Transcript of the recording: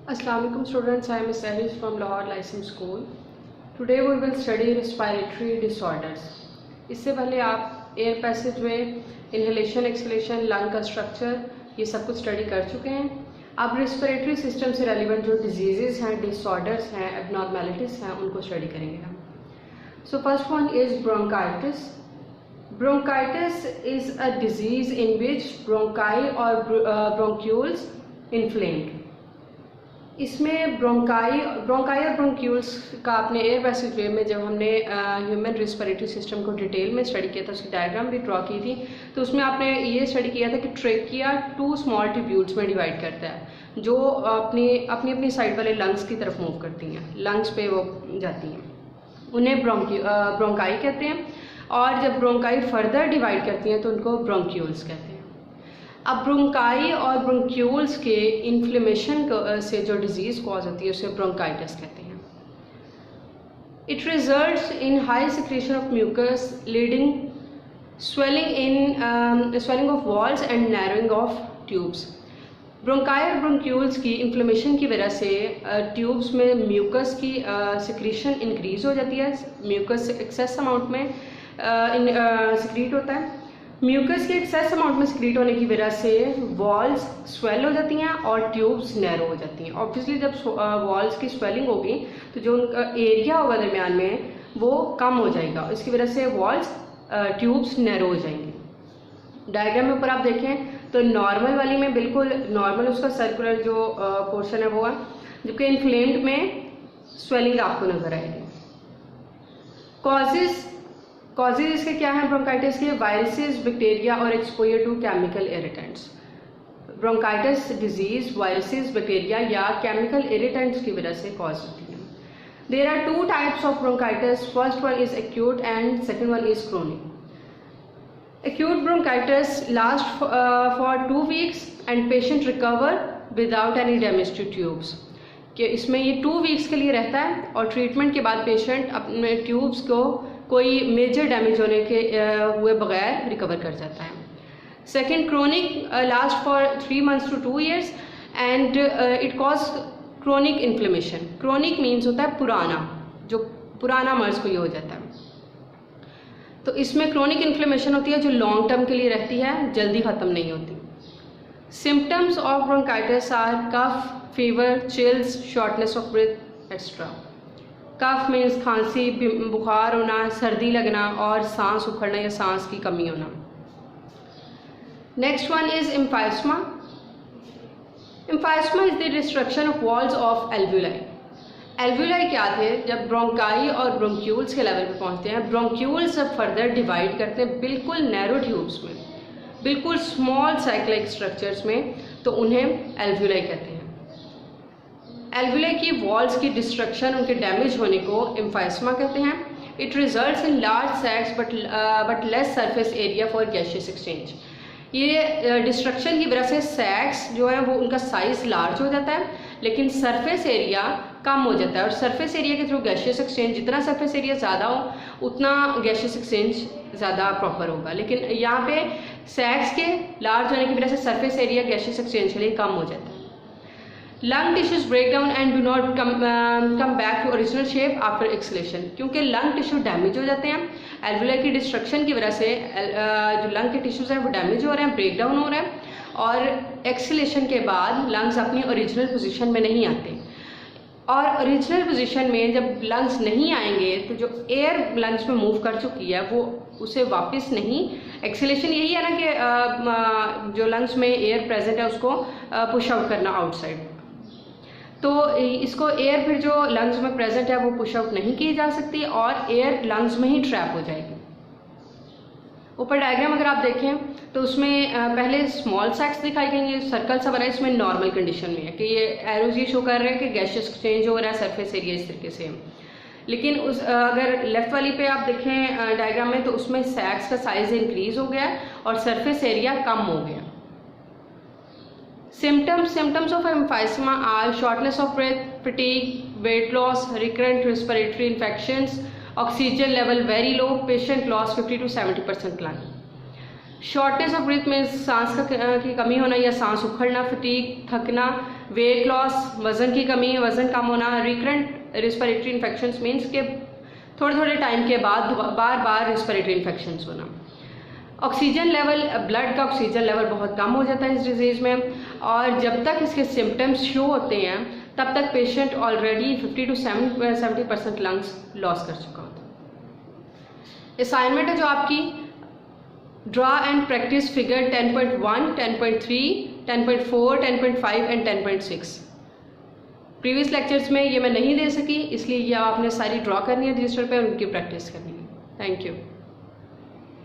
Assalamualaikum students, I am Ms. Sahil from Lahore License School. Today we will study respiratory disorders. इससे पहले आप air पैसेजवे, inhalation, exhalation, lung का structure ये सब कुछ स्टडी कर चुके हैं. अब रेस्पिरेटरी सिस्टम से रेलिवेंट जो डिजीज़ हैं, डिसऑर्डर्स हैं, एबनॉर्मेलिटीज़ हैं, उनको स्टडी करेंगे हम. So first one is bronchitis. Bronchitis is a disease in which bronchi or bronchioles inflamed. इसमें ब्रोंकाई और ब्रोंक्यूल्स का अपने एयर पैसेजवे में जब हमने ह्यूमन रेस्पिरेटरी सिस्टम को डिटेल में स्टडी किया था, उसकी डायग्राम भी ड्रॉ की थी, तो उसमें आपने ये स्टडी किया था कि ट्रेकिया 2 स्मॉल ट्यूब्यूल्स में डिवाइड करता है जो अपनी साइड वाले लंग्स की तरफ मूव करती हैं, लंग्स पे वो जाती हैं, उन्हें ब्रोंकाई कहते हैं. और जब ब्रोंकाई फर्दर डिवाइड करती हैं तो उनको ब्रोंक्यूल्स कहते हैं. अब ब्रोंकाई और ब्रोंक्यूल्स के इन्फ्लेमेशन से जो डिजीज़ कॉज होती है उसे ब्रोंकाइटिस कहते हैं. It results in high secretion of mucus leading swelling of walls and narrowing of tubes. Bronchi और ब्रोंक्यूल्स की इन्फ्लेमेशन की वजह से ट्यूब्स में म्यूकस की सिक्रीशन इंक्रीज हो जाती है. म्यूकस एक्सेस अमाउंट में सिक्रीट होता है. म्यूकस के एक्सेस अमाउंट में सिक्रीट होने की वजह से वॉल्स स्वेल हो जाती हैं और ट्यूब्स नैरो हो जाती हैं. ऑब्वियसली जब वॉल्स की स्वेलिंग होगी तो जो उनका एरिया होगा दरमियान में वो कम हो जाएगा, इसकी वजह से वॉल्स ट्यूब्स नैरो हो जाएंगी. डायग्राम में ऊपर आप देखें तो नॉर्मल वाली में बिल्कुल नॉर्मल उसका सर्कुलर जो पोर्शन है वो है, जबकि इन्फ्लेम्ड में स्वेलिंग आपको नजर आएगी. कॉजेज इसके क्या हैं ब्रोंकाइटिस के? वायरसेस, बैक्टीरिया और exposure to chemical irritants. Bronchitis disease viruses, bacteria या केमिकल इरिटेंट्स की वजह से कॉज होती है. There are 2 types of bronchitis. First one is acute and second one is chronic. Acute bronchitis lasts for 2 weeks and patient recover without any damage to tubes. कि इसमें ये 2 weeks के लिए रहता है और ट्रीटमेंट के बाद पेशेंट अपने ट्यूब्स को कोई मेजर डैमेज होने के हुए बगैर रिकवर कर जाता है. Second chronic last for 3 months to 2 years and it cause chronic inflammation. Chronic means होता है पुराना, जो पुराना मर्ज को ये हो जाता है. तो इसमें क्रोनिक इन्फ्लेमेशन होती है जो लॉन्ग टर्म के लिए रहती है, जल्दी ख़त्म नहीं होती. Symptoms of bronchitis are cough, fever, chills, shortness of breath extra. Cough means खांसी, बुखार होना, सर्दी लगना और सांस उखड़ना या सांस की कमी होना. Next one is emphysema. Emphysema is the destruction of walls of alveoli. Alveoli क्या थे? जब ब्रोंकाई और ब्रोंक्यूल्स के लेवल पे पहुंचते हैं, ब्रोंक्यूल्स जब फर्दर डिवाइड करते हैं बिल्कुल नैरो ट्यूब्स में, बिल्कुल स्मॉल साइक्लिक स्ट्रक्चर्स में, तो उन्हें एल्वुलाई कहते हैं. एल्वुलाई की वॉल्स की डिस्ट्रक्शन, उनके डैमेज होने को एम्फाइस्मा कहते हैं. It results in large sacs but less surface area for gaseous exchange. ये डिस्ट्रक्शन की वजह से सैक्स जो है वो उनका साइज लार्ज हो जाता है लेकिन सरफेस एरिया कम हो जाता है. और सरफेस एरिया के थ्रू गैसियस एक्सचेंज, जितना सरफेस एरिया ज़्यादा हो उतना गैसियस एक्सचेंज ज़्यादा प्रॉपर होगा. लेकिन यहाँ पे सैक्स के लार्ज होने की वजह से सरफेस एरिया गैसियस एक्सचेंज के लिए कम हो जाता है. Lung tissues break down and do not come back to original shape after exhalation. क्योंकि लंग टिश्यू डैमेज हो जाते हैं एल्वुलाई की डिस्ट्रक्शन की वजह से. जो लंग के टिश्यूज हैं वो डैमेज हो रहे हैं, ब्रेक डाउन हो रहे हैं और एक्सलेशन के बाद लंग्स अपनी ओरिजिनल पोजीशन में नहीं आते. और ओरिजिनल पोजीशन में जब लंग्स नहीं आएंगे तो जो एयर लंग्स में मूव कर चुकी है वो उसे वापस नहीं. एक्सलेशन यही है ना कि जो लंग्स में एयर प्रेजेंट है उसको पुश आउट करना आउटसाइड. तो इसको एयर फिर जो लंग्स में प्रेजेंट है वो पुश आउट नहीं की जा सकती और एयर लंग्स में ही ट्रैप हो जाएगी. ऊपर डायग्राम अगर आप देखें तो उसमें पहले स्मॉल सैक्स दिखाई गई हैं, सर्कल सा बना है, इसमें नॉर्मल कंडीशन में है कि ये एरोज ये शो कर रहे हैं कि गैसियस एक्सचेंज हो रहा है, सरफेस एरिया इस तरीके से. लेकिन उस अगर लेफ्ट वाली पे आप देखें डायग्राम में तो उसमें सैक्स का साइज इंक्रीज हो गया और सरफेस एरिया कम हो गया. Symptoms of emphysema are shortness of breath, fatigue, weight loss, recurrent respiratory infections, oxygen level very low, patient loss 50 to 70% lung. Shortness of breath में सांस की कमी होना या सांस उखड़ना, फटीग, थकना, वेट लॉस, वज़न की कमी, वज़न कम होना, रिकरेंट रिस्पिरेटरी इन्फेक्शंस मीन्स के थोड़े टाइम के बाद बार बार रिस्पिरेटरी इन्फेक्शंस होना। ऑक्सीजन लेवल, ब्लड का ऑक्सीजन लेवल बहुत कम हो जाता है इस डिजीज़ में, और जब तक इसके सिम्टम्स शो होते हैं तब तक patient already 50 to 70% lungs loss कर चुका होता है। असाइनमेंट है जो आपकी, draw and practice figure 10.1, 10.3, 10.4, 10.5 and 10.6। Previous lectures में ये मैं नहीं दे सकी, इसलिए ये आपने सारी ड्रॉ करनी है रजिस्टर पे और उनकी प्रैक्टिस करनी है। Thank you.